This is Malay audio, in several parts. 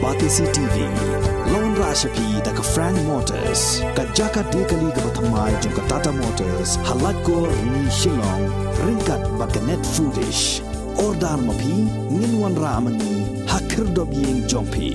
Batisi TV, Lone Rashapi da ka Frank Motors, ka Jaka Dekali ka Bathamai jong ka Tata Motors, Halat ko ni Shillong, ringkat ba ka Net Foodish, Ordar Mapi, Ninwan Ramani, Hakir Dobiyeng Jongpi.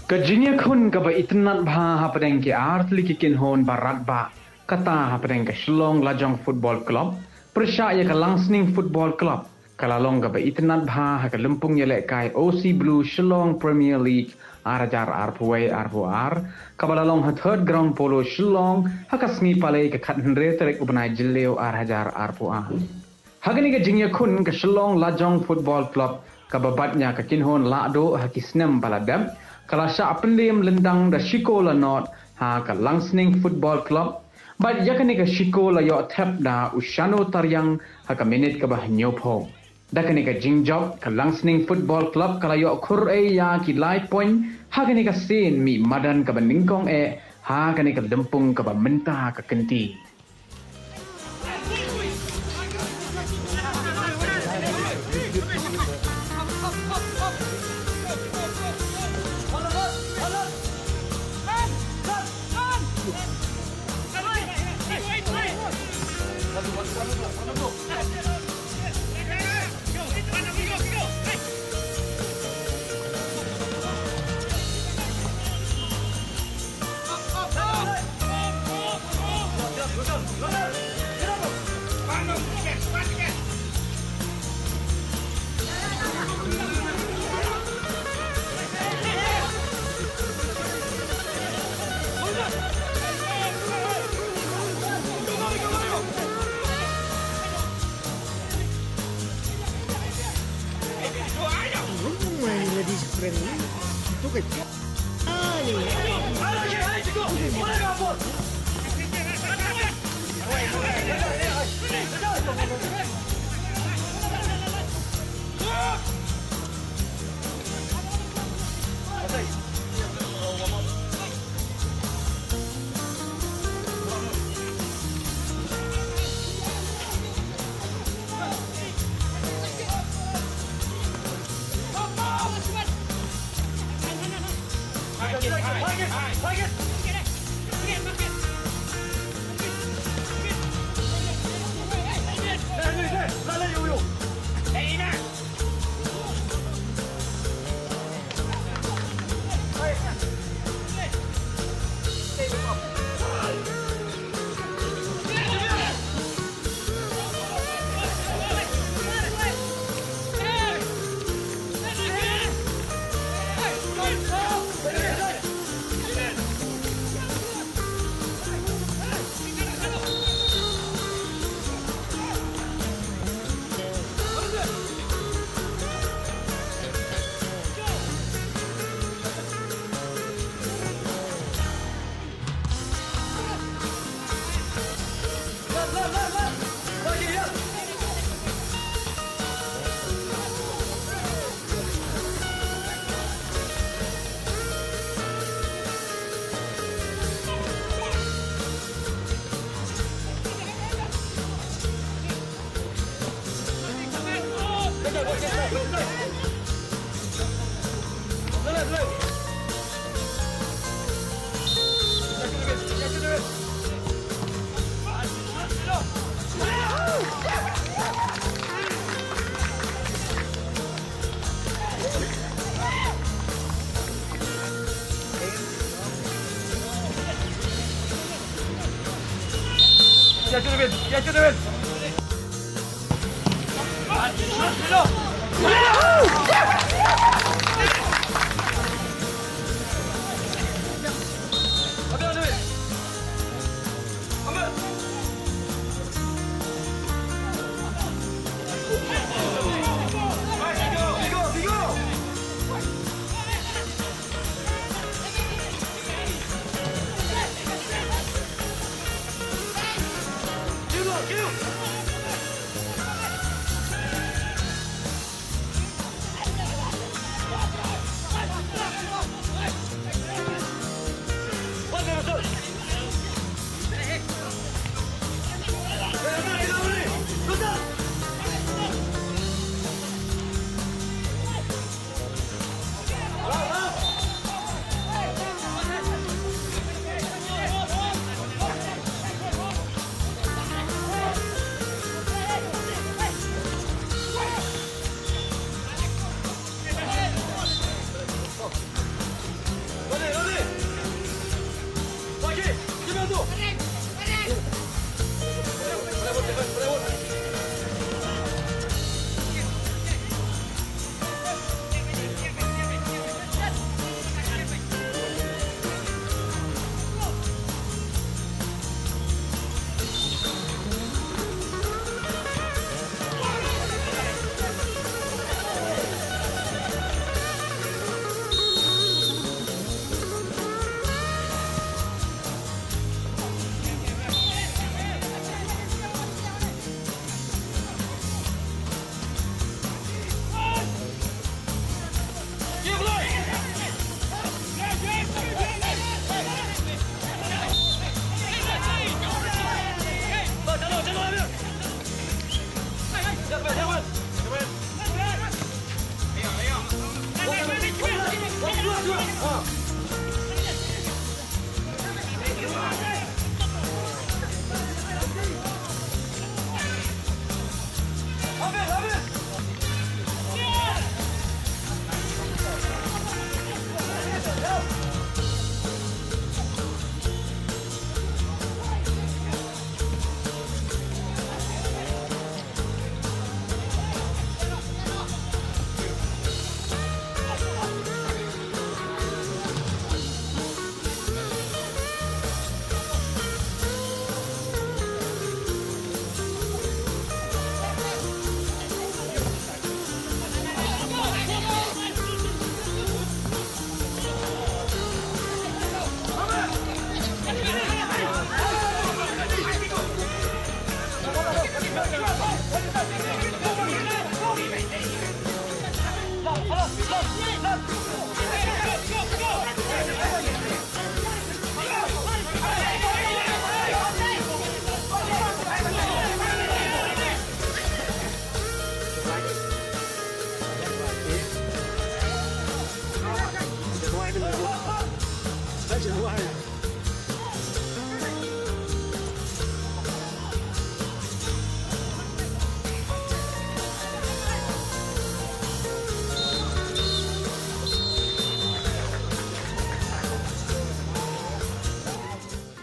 Kejinya kun kaba itnat bha hapadeng ke artli kikin hon barat ba kata hapadeng ke Shillong Lajong Football Club persya ya ke Langsning Football Club kalalong kaba itnat bha ha ke lempung yelek kai OC Blue Shillong Premier League arajar arpuai arpuar kabalalong ha third ground polo Shillong ha ka smi palai ke khatnre terek ubnai jileu arajar arpuar hagani ke jinya kun ke Shillong Lajong Football Club kababatnya ke kinhon lado ha kisnem baladam Kalasya pendim lendang da Shikola North ha ka Langsning Football Club. But yakani ka Shikola yo tap da Ushano Taryang ha ka minit ka bah nyopo. Da kani ka Jingjob ka Langsning Football Club kala yo khur e ya ki light point ha kani ka sin mi madan ka beningkong e ha kani ka lempung ka ba menta ka kenti.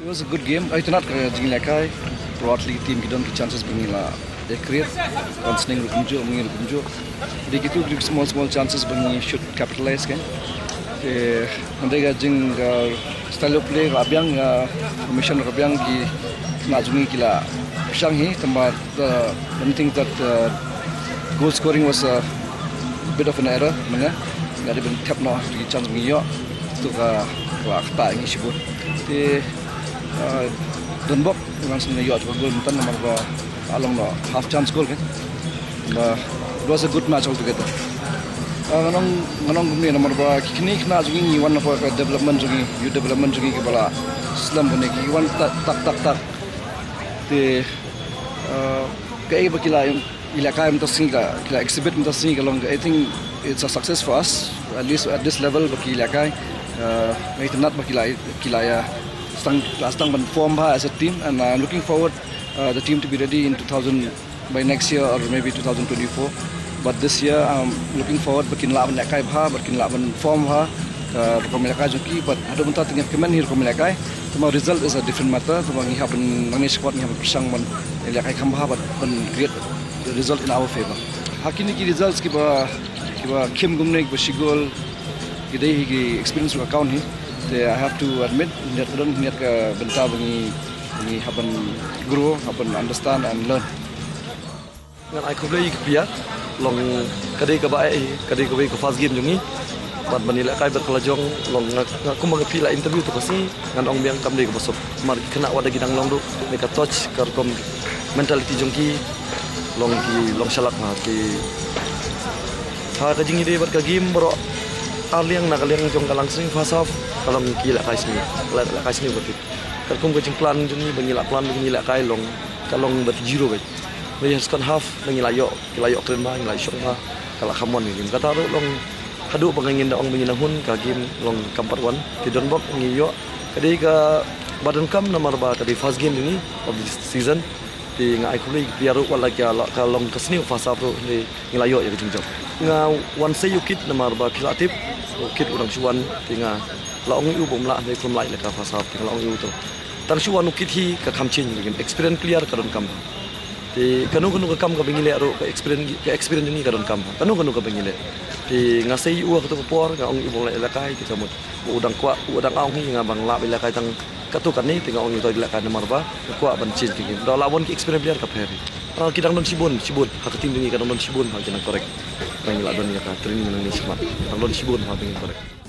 It was a good game. I not jing lekai. Broadly team kita chances bengila. They create consning rukunjo, mungkin rukunjo. Di gitu small chances bengi shoot capitalize kan. Nanti jing style of play rabiang formation rabiang ki najungi kila. Shanghai tempat one thing that goal scoring was a bit of an error. Mana? Nggak ada tap no di chance bengi yo. Itu tak ini sibuk. Don Bob memang sebenarnya yacht gol mentan nomor along no half chance goal kan. It was a good match altogether. Nganong gumni nomor kini kena jungi one of development jungi youth development jungi kepala Islam bune ki one tak te kai bakila ilaka am tasinga kila exhibit am tasinga long. I think it's a success for us at least at this level bakila kai it not bakila ya stang form as a team, and I'm looking forward the team to be ready in 2000 by next year or maybe 2024. But this year I'm looking forward bakin laban nakai bha bakin laban form bha Komelekai joki but ada bentar tinggal kemen hir komelekai tuma result is a different matter tuma ngi haben ngi squad ngi haben persang man lekai khamba but create the result in our favor hakini ki results ki ba kim gumne ki sigol ki dei ki experience ka account hi I have to admit that don't niat ka bentar ngi haben grow haben understand and learn ngan ai khoblei pia long kadai ka bae kadai ka ko fast game jungi bat banila kai berkelajong long ngaku magapila interview to kasi ngan ong biang kam dei ko bosop mar kena wada gidang long do meka touch kar kom mentality jongki long salak ma ki ha ka jingi dei bar ka game bro aliang na kaliang jong kalang sing fast off kalong ki la kai sini berarti kar kom ka jing plan jungi banila kai long kalong bat zero bai May second half nangilayo kren ba ngilay syok ba kala khamon game kata ro long hadu pangingin daong binginahun ka game long kampat 1 ti donbok ngiyo kadi ka badan kam nomor ba kadi first game ini of this season ti ngai khuli piaru wala ka long kasni fasa pro ni ngilayo ya jingjok nga one say ukit nomor ba pilatip ukit urang suwan ti nga laong yu bom la ni kum lai la ka fasa ti laong yu to tang suwan ukit hi ka khamchin game experience clear ka don kam ti kanu ka kam ka bingile aro ka experience ni ka don kam kanu ka bingile ti ngasai u ka to por nga ong ibong la kai ti kamut udang aong hi nga bang la bila kai tang katu kan ni ti nga ong to bila kai nomor ba kwa ban chin ki do lawon ki experience player ka pheri kidang don sibun ha ka tim ni ka don sibun ha kina korek bang la don ya ka training ni smart don sibun ha bing korek